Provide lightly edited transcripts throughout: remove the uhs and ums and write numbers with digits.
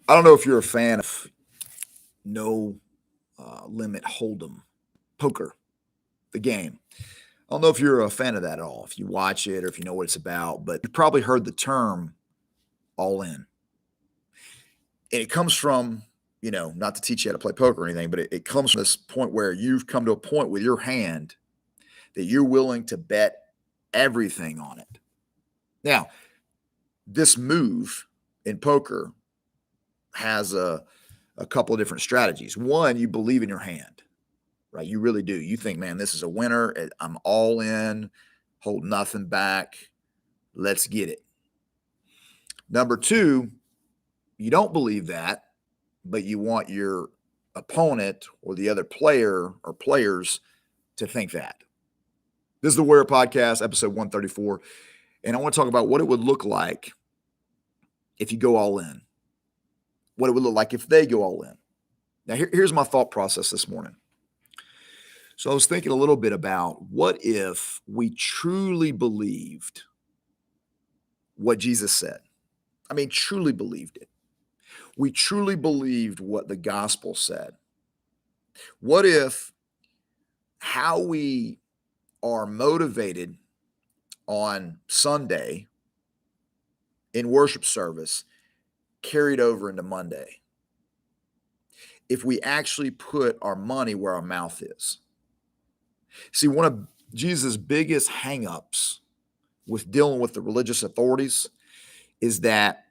I don't know if you're a fan of no limit hold'em poker, the game. I don't know if you're a fan of that at all, if you watch it or if you know what it's about, but you've probably heard the term all in. And it comes from, not to teach you how to play poker or anything, but it comes from this point where you've come to a point with your hand that you're willing to bet everything on it. Now, this move in poker has a couple of different strategies. One, you believe in your hand, right? You really do. You think, man, this is a winner. I'm all in, hold nothing back. Let's get it. Number two, you don't believe that, but you want your opponent or the other player or players to think that. This is the Warrior Podcast, episode 134. And I want to talk about what it would look like if you go all in, what it would look like if they go all in. Now, here's my thought process this morning. So I was thinking a little bit about what if we truly believed what Jesus said? I mean, truly believed it. We truly believed what the gospel said. What if how we are motivated on Sunday in worship service carried over into Monday? If we actually put our money where our mouth is. See, one of Jesus' biggest hangups with dealing with the religious authorities is that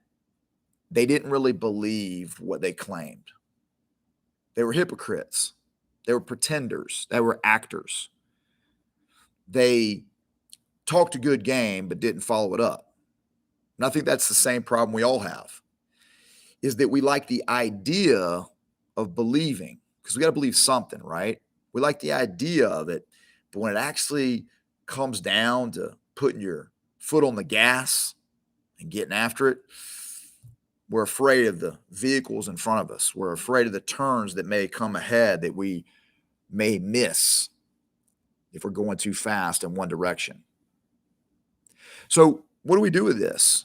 they didn't really believe what they claimed. They were hypocrites. They were pretenders. They were actors. They talked a good game but didn't follow it up. And I think that's the same problem we all have, is that we like the idea of believing, because we got to believe something, right? We like the idea of it, but when it actually comes down to putting your foot on the gas and getting after it, we're afraid of the vehicles in front of us. We're afraid of the turns that may come ahead that we may miss if we're going too fast in one direction. So what do we do with this?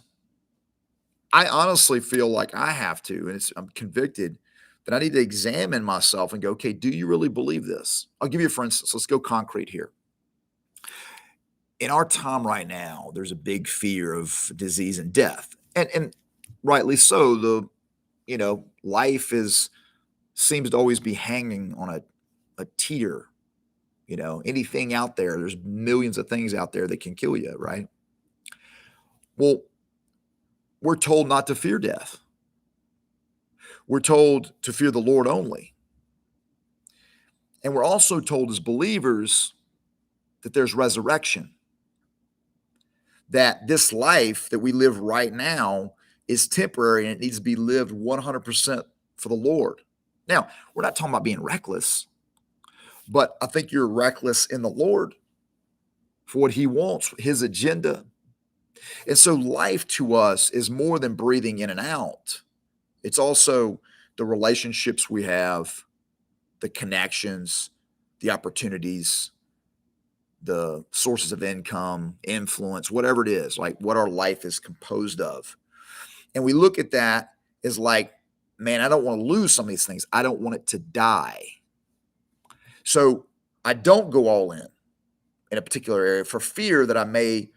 I honestly feel like I have to, and I'm convicted that I need to examine myself and go, okay, do you really believe this? I'll give you, for instance, let's go concrete here. In our time right now, there's a big fear of disease and death. And rightly so. Life seems to always be hanging on a teeter. Anything out there, there's millions of things out there that can kill you, right? Well, we're told not to fear death. We're told to fear the Lord only. And we're also told as believers that there's resurrection, that this life that we live right now is temporary and it needs to be lived 100% for the Lord. Now, we're not talking about being reckless, but I think you're reckless in the Lord for what he wants, his agenda. And so life to us is more than breathing in and out. It's also the relationships we have, the connections, the opportunities, the sources of income, influence, whatever it is, like what our life is composed of. And we look at that as like, man, I don't want to lose some of these things. I don't want it to die. So I don't go all in a particular area for fear that I may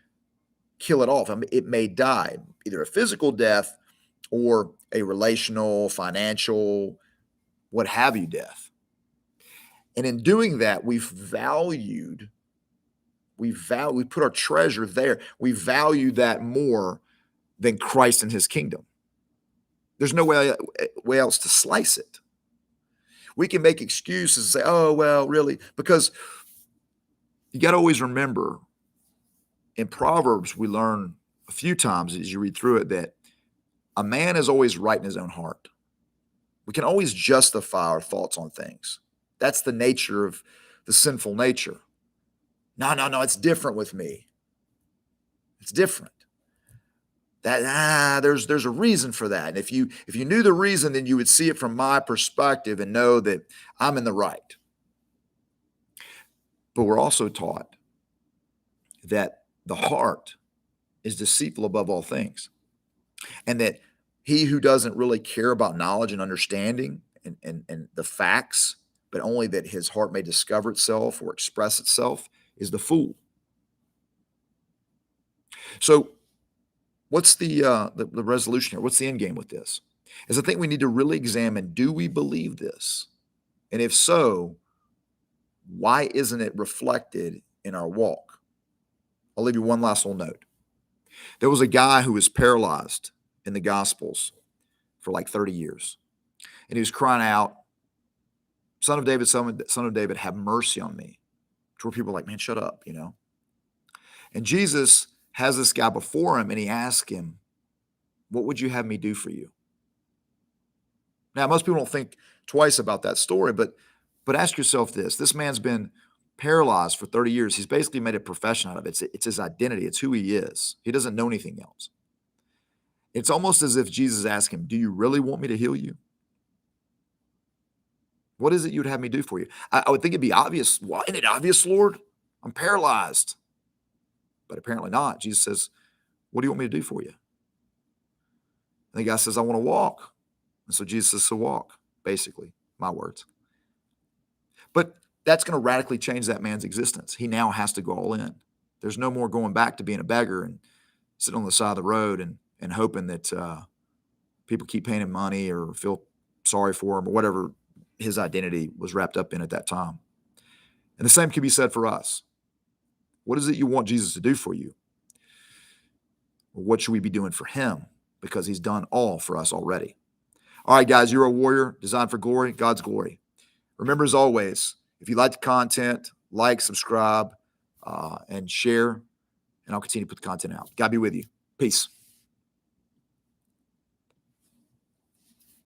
kill it off. It may die, either a physical death or a relational, financial, what have you death. And in doing that, we put our treasure there. We value that more than Christ and his kingdom. There's no way else to slice it. We can make excuses and say, oh, well, really, because you got to always remember in Proverbs, we learn a few times as you read through it that a man is always right in his own heart. We can always justify our thoughts on things. That's the nature of the sinful nature. No, it's different with me. It's different. There's a reason for that. And if you knew the reason, then you would see it from my perspective and know that I'm in the right. But we're also taught that the heart is deceitful above all things, and that He who doesn't really care about knowledge and understanding and the facts, but only that his heart may discover itself or express itself, is the fool. So what's the resolution here? What's the end game with this? Is I think we need to really examine, do we believe this? And if so, why isn't it reflected in our walk? I'll leave you one last little note. There was a guy who was paralyzed in the Gospels for like 30 years. And he was crying out, Son of David, son of David, have mercy on me. To where people are like, man, shut up, you know. And Jesus has this guy before him, and he asks him, what would you have me do for you? Now, most people don't think twice about that story, but ask yourself this. This man's been paralyzed for 30 years. He's basically made a profession out of it. It's his identity. It's who he is. He doesn't know anything else. It's almost as if Jesus asked him, do you really want me to heal you? What is it you'd have me do for you? I would think it'd be obvious. Why isn't it obvious, Lord? I'm paralyzed. But apparently not. Jesus says, what do you want me to do for you? And the guy says, I want to walk. And so Jesus says, so walk, basically, my words. But that's going to radically change that man's existence. He now has to go all in. There's no more going back to being a beggar and sitting on the side of the road and hoping that people keep paying him money or feel sorry for him or whatever his identity was wrapped up in at that time. And the same can be said for us. What is it you want Jesus to do for you? Or what should we be doing for him? Because he's done all for us already. All right, guys, you're a warrior designed for glory, God's glory. Remember, as always, if you like the content, like, subscribe, and share, and I'll continue to put the content out. God be with you. Peace.